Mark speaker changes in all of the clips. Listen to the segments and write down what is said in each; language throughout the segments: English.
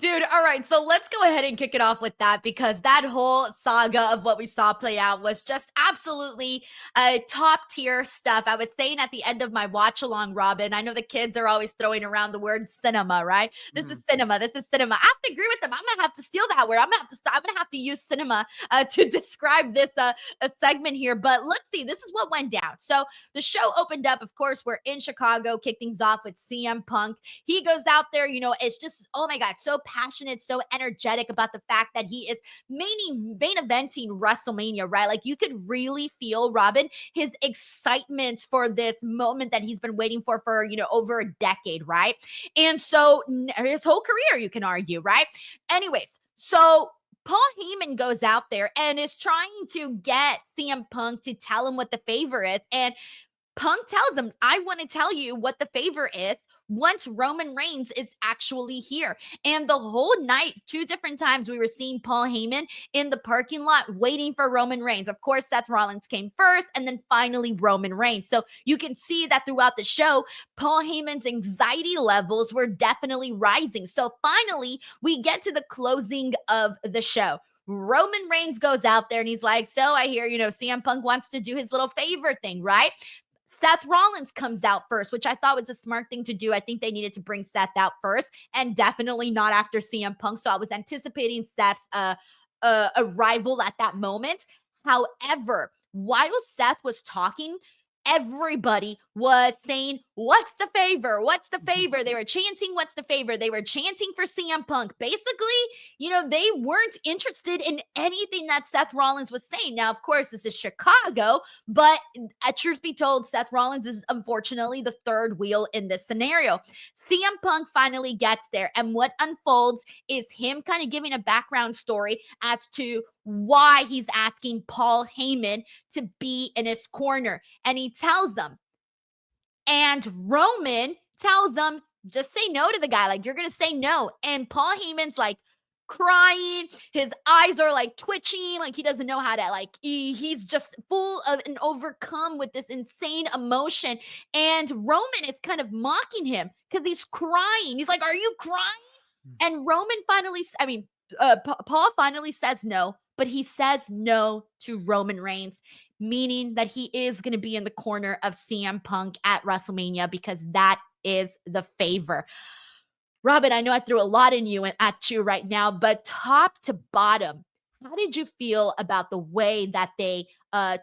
Speaker 1: Dude, all right, so let's go ahead and kick it off with that because that whole saga of what we saw play out was just absolutely top tier stuff. I was saying at the end of my watch along, Robin, I know the kids are always throwing around the word cinema, right? This is
Speaker 2: Mhm.
Speaker 1: cinema. This is cinema. I have to agree with them. I'm gonna have to steal that word. I'm gonna have to use cinema to describe this a segment here. But let's see. This is what went down. So the show opened up. Of course, we're in Chicago. Kick things off with CM Punk. He goes out there, it's just, oh my God, so passionate, so energetic about the fact that he is main eventing WrestleMania, right? Like you could really feel, Robin, his excitement for this moment that he's been waiting for, over a decade, right? And so his whole career, you can argue, right? Anyways, so Paul Heyman goes out there and is trying to get CM Punk to tell him what the favor is. And Punk tells him, I want to tell you what the favor is once Roman Reigns is actually here. And the whole night, two different times, we were seeing Paul Heyman in the parking lot waiting for Roman Reigns. Of course, Seth Rollins came first, and then finally Roman Reigns. So you can see that throughout the show, Paul Heyman's anxiety levels were definitely rising. So finally, we get to the closing of the show. Roman Reigns goes out there and he's like, so I hear, CM Punk wants to do his little favor thing, right? Seth Rollins comes out first, which I thought was a smart thing to do. I think they needed to bring Seth out first and definitely not after CM Punk. So I was anticipating Seth's arrival at that moment. However, while Seth was talking, everybody was saying, what's the favor? What's the favor? They were chanting, what's the favor? They were chanting for CM Punk. Basically, they weren't interested in anything that Seth Rollins was saying. Now, of course, this is Chicago, but truth be told, Seth Rollins is unfortunately the third wheel in this scenario. CM Punk finally gets there, and what unfolds is him kind of giving a background story as to why he's asking Paul Heyman to be in his corner. And he tells them, and Roman tells them, just say no to the guy. Like, you're going to say no. And Paul Heyman's like crying. His eyes are like twitching. Like, he doesn't know how to, like, he's just full of and overcome with this insane emotion. And Roman is kind of mocking him because he's crying. He's like, are you crying? And Roman finally, Paul finally says no, but he says no to Roman Reigns, meaning that he is going to be in the corner of CM Punk at WrestleMania because that is the favor. Robin, I know I threw a lot at you right now, but top to bottom, how did you feel about the way that they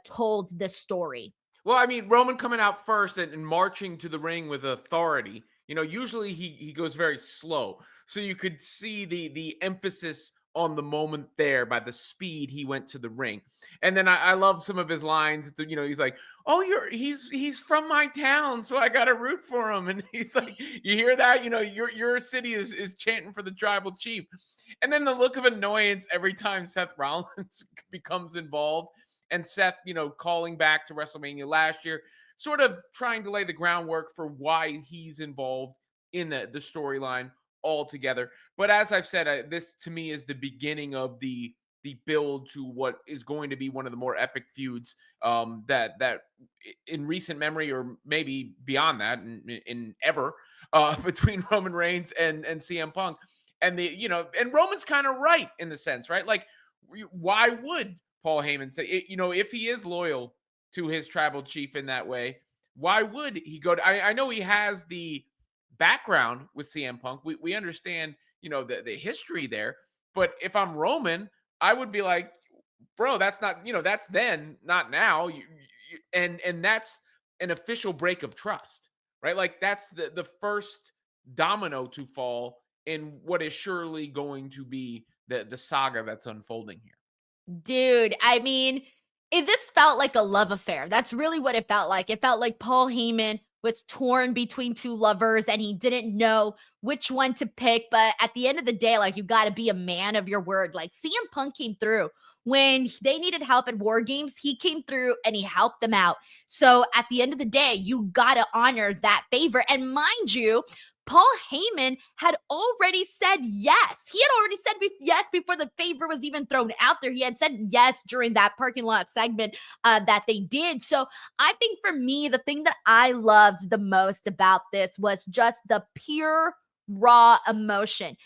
Speaker 1: told this story?
Speaker 2: Well, I mean, Roman coming out first and marching to the ring with authority. Usually he goes very slow, so you could see the emphasis on the moment there by the speed he went to the ring. And then I love some of his lines. He's like, "Oh, he's from my town, so I got to root for him." And he's like, "You hear that? Your city is chanting for the tribal chief." And then the look of annoyance every time Seth Rollins becomes involved, and Seth, calling back to WrestleMania last year, sort of trying to lay the groundwork for why he's involved in the storyline altogether. But as I've said, this to me is the beginning of the build to what is going to be one of the more epic feuds that in recent memory, or maybe beyond that, in ever, between Roman Reigns and CM Punk. And and Roman's kind of right in the sense, right? Like, why would Paul Heyman say, if he is loyal to his tribal chief in that way, why would he go to, I know he has the background with CM Punk. We understand, the history there. But if I'm Roman, I would be like, bro, that's not, that's then, not now. And that's an official break of trust, right? Like, that's the first domino to fall in what is surely going to be the saga that's unfolding here.
Speaker 1: Dude, I mean, this felt like a love affair. That's really what it felt like. It felt like Paul Heyman was torn between two lovers and he didn't know which one to pick. But at the end of the day, like, you got to be a man of your word. Like, CM Punk came through. When they needed help at War Games, he came through and he helped them out. So at the end of the day, you got to honor that favor. And mind you, Paul Heyman had already said yes. He had already said yes before the favor was even thrown out there. He had said yes during that parking lot segment that they did. So I think for me, the thing that I loved the most about this was just the pure raw emotion.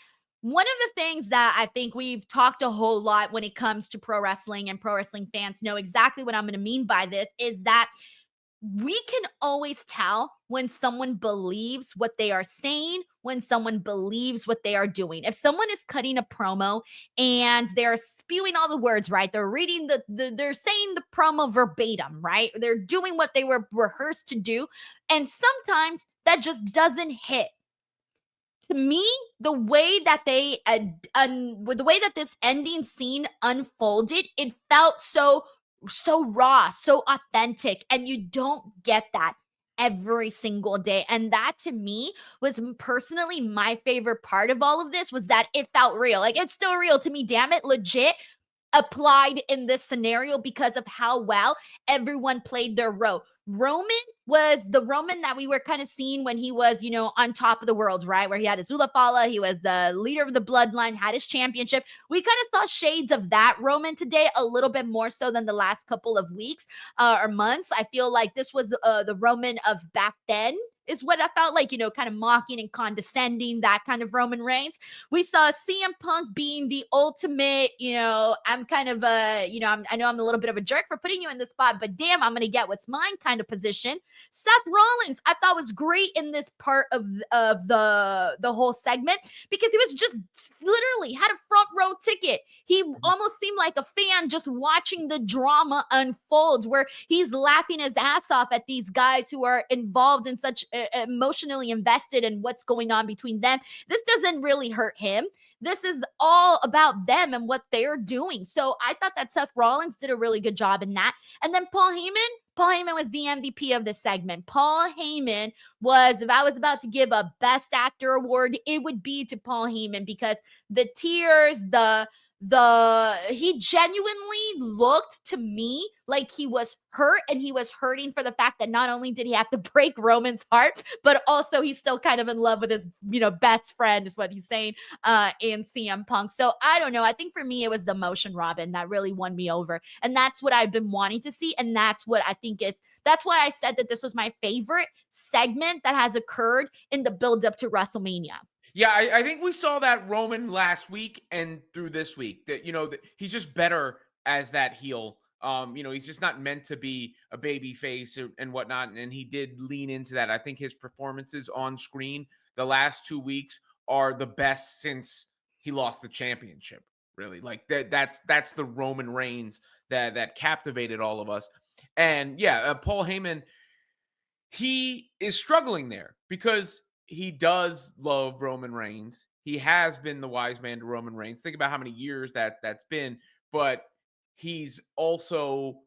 Speaker 1: One of the things that I think we've talked a whole lot when it comes to pro wrestling, and pro wrestling fans know exactly what I'm going to mean by this, is that we can always tell when someone believes what they are saying, when someone believes what they are doing. If someone is cutting a promo and they're spewing all the words, right? They're reading they're saying the promo verbatim, right? They're doing what they were rehearsed to do. And sometimes that just doesn't hit. To me, the way that the way that this ending scene unfolded, it felt so raw, so authentic, and you don't get that every single day. And that to me was personally my favorite part of all of this, was that it felt real. Like, it's still real to me, damn it, legit applied in this scenario because of how well everyone played their role. Roman was the Roman that we were kind of seeing when he was, on top of the world, right? Where he had his Ulafala, he was the leader of the bloodline, had his championship. We kind of saw shades of that Roman today, a little bit more so than the last couple of weeks or months. I feel like this was the Roman of back then, is what I felt like, kind of mocking and condescending, that kind of Roman Reigns. We saw CM Punk being the ultimate, I'm kind of I know I'm a little bit of a jerk for putting you in this spot, but damn, I'm going to get what's mine kind of position. Seth Rollins, I thought, was great in this part of the whole segment, because he was just literally had a front row ticket. He almost seemed like a fan just watching the drama unfold, where he's laughing his ass off at these guys who are involved in such emotionally invested in what's going on between them. This doesn't really hurt him. This is all about them and what they're doing. So I thought that Seth Rollins did a really good job in that. And then Paul Heyman was the MVP of this segment. Paul Heyman was, if I was about to give a best actor award, it would be to Paul Heyman, because the tears, he genuinely looked to me like he was hurt, and he was hurting for the fact that not only did he have to break Roman's heart, but also he's still kind of in love with his, best friend, is what he's saying in CM Punk. So I don't know. I think for me, it was the motion, Robin, that really won me over. And that's what I've been wanting to see. And that's what I think that's why I said that this was my favorite segment that has occurred in the build up to WrestleMania.
Speaker 2: Yeah, I think we saw that Roman last week and through this week, that that he's just better as that heel. He's just not meant to be a baby face and whatnot, and he did lean into that. I think his performances on screen the last 2 weeks are the best since he lost the championship. Really, like that's the Roman Reigns that captivated all of us. And yeah, Paul Heyman, he is struggling there because he does love Roman Reigns. He has been the wise man to Roman Reigns. Think about how many years that's been, but he's also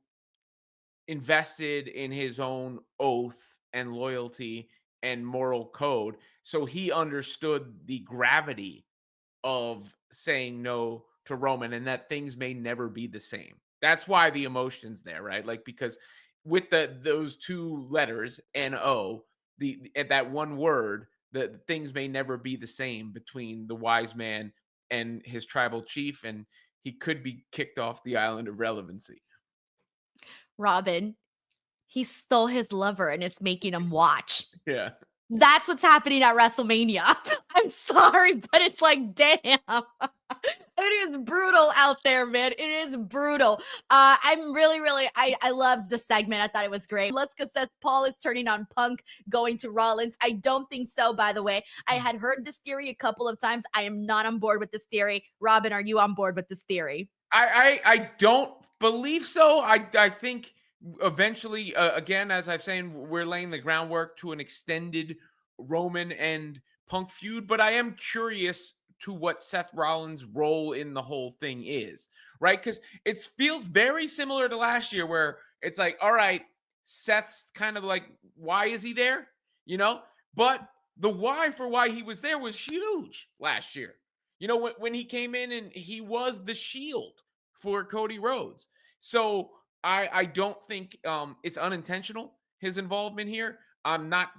Speaker 2: invested in his own oath and loyalty and moral code. So he understood the gravity of saying no to Roman, and that things may never be the same. That's why the emotion's there, right? Like, because with those two letters NO, at that one word, the things may never be the same between the wise man and his tribal chief, and he could be kicked off the island of relevancy.
Speaker 1: Robin, he stole his lover and is making him watch.
Speaker 2: Yeah.
Speaker 1: That's what's happening at WrestleMania. I'm sorry, but it's like, damn. It is brutal out there, man. It is brutal. I'm really, I loved the segment. I thought it was great. Let's go, says Paul is turning on Punk going to Rollins. I don't think so, by the way. I had heard this theory a couple of times. I am not on board with this theory. Robin, are you on board with this theory?
Speaker 2: I don't believe so. I think eventually, again, as I'm saying, we're laying the groundwork to an extended Roman and Punk feud. But I am curious to what Seth Rollins' role in the whole thing is, right? Because it feels very similar to last year, where it's like, all right, Seth's kind of like, why is he there? But the why he was there was huge last year. When he came in and he was the shield for Cody Rhodes. So I don't think it's unintentional, his involvement here. I'm not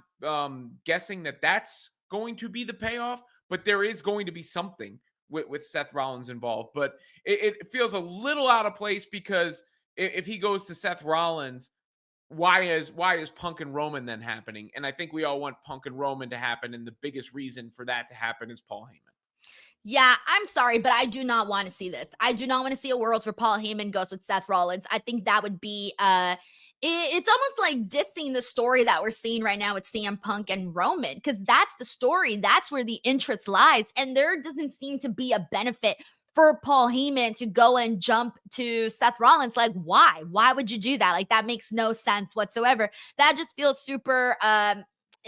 Speaker 2: guessing that that's going to be the payoff, but there is going to be something with Seth Rollins involved. But it feels a little out of place, because if he goes to Seth Rollins, why is Punk and Roman then happening? And I think we all want Punk and Roman to happen, and the biggest reason for that to happen is Paul Heyman.
Speaker 1: Yeah, I'm sorry, but I do not want to see this. I do not want to see a world where Paul Heyman goes with Seth Rollins. I think that would be it's almost like dissing the story that we're seeing right now with CM Punk and Roman, because that's the story. That's where the interest lies. And there doesn't seem to be a benefit for Paul Heyman to go and jump to Seth Rollins. Like, why? Why would you do that? Like, that makes no sense whatsoever. That just feels super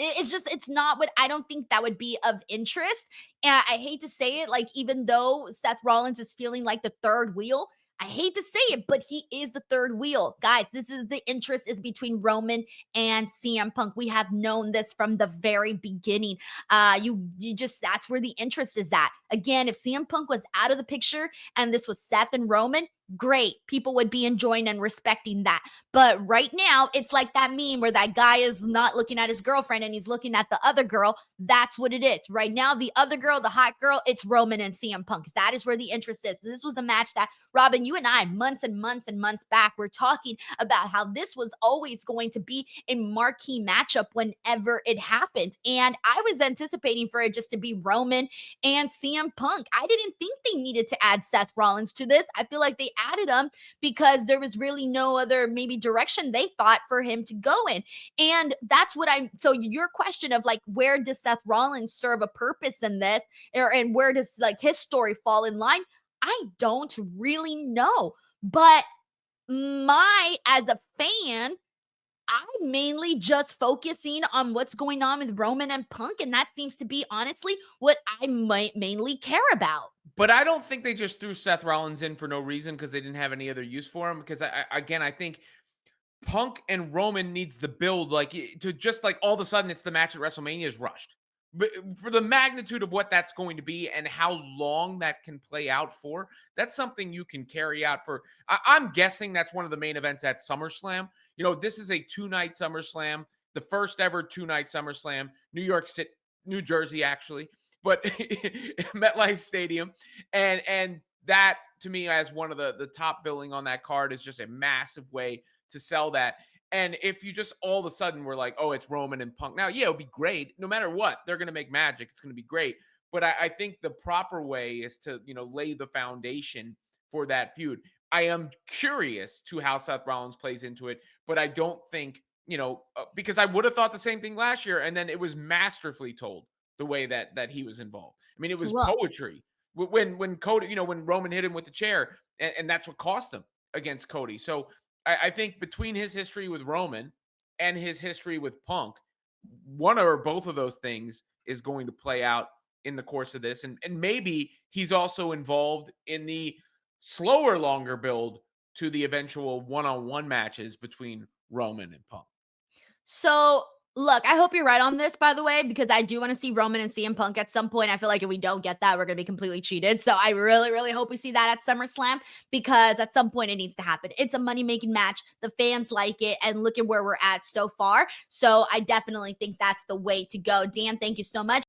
Speaker 1: it's just, it's not what, I don't think that would be of interest. And I hate to say it, like, even though Seth Rollins is feeling like the third wheel, I hate to say it, but he is the third wheel. Guys, this is the interest is between Roman and CM Punk. We have known this from the very beginning. You just, that's where the interest is at. Again, if CM Punk was out of the picture and this was Seth and Roman, great. People would be enjoying and respecting that. But right now, it's like that meme where that guy is not looking at his girlfriend and he's looking at the other girl. That's what it is. Right now, the other girl, the hot girl, it's Roman and CM Punk. That is where the interest is. This was a match that, Robin, you and I, months and months and months back, were talking about how this was always going to be a marquee matchup whenever it happened. And I was anticipating for it just to be Roman and CM Punk. I didn't think they needed to add Seth Rollins to this. I feel like they added him because there was really no other maybe direction they thought for him to go in. And that's what so your question of like, where does Seth Rollins serve a purpose in this, and where does like his story fall in line? I don't really know. But as a fan, I'm mainly just focusing on what's going on with Roman and Punk, and that seems to be honestly what I might mainly care about.
Speaker 2: But I don't think they just threw Seth Rollins in for no reason because they didn't have any other use for him. Because again, I think Punk and Roman needs the build, like, to just like all of a sudden it's the match at WrestleMania is rushed. But for the magnitude of what that's going to be and how long that can play out for, that's something you can carry out for. I'm guessing that's one of the main events at SummerSlam. You know, this is a 2-night SummerSlam, the first ever 2-night SummerSlam, New York City, New Jersey, actually, but MetLife Stadium, and that to me as one of the top billing on that card is just a massive way to sell that. And if you just all of a sudden were like, oh, it's Roman and Punk. Now, yeah, it'll be great. No matter what, they're going to make magic. It's going to be great. But I think the proper way is to, lay the foundation for that feud. I am curious to how Seth Rollins plays into it, but I don't think, because I would have thought the same thing last year. And then it was masterfully told the way that he was involved. I mean, it was
Speaker 1: Look,
Speaker 2: poetry. When Cody, when Roman hit him with the chair, and that's what cost him against Cody. So I think between his history with Roman and his history with Punk, one or both of those things is going to play out in the course of this. And maybe he's also involved in the slower, longer build to the eventual one-on-one matches between Roman and Punk.
Speaker 1: so look, I hope you're right on this, by the way, because I do want to see Roman and CM Punk at some point. I feel like if we don't get that, we're going to be completely cheated. So I really, really hope we see that at SummerSlam, because at some point it needs to happen. It's a money-making match. The fans like it, and look at where we're at so far. So I definitely think that's the way to go. Dan, thank you so much.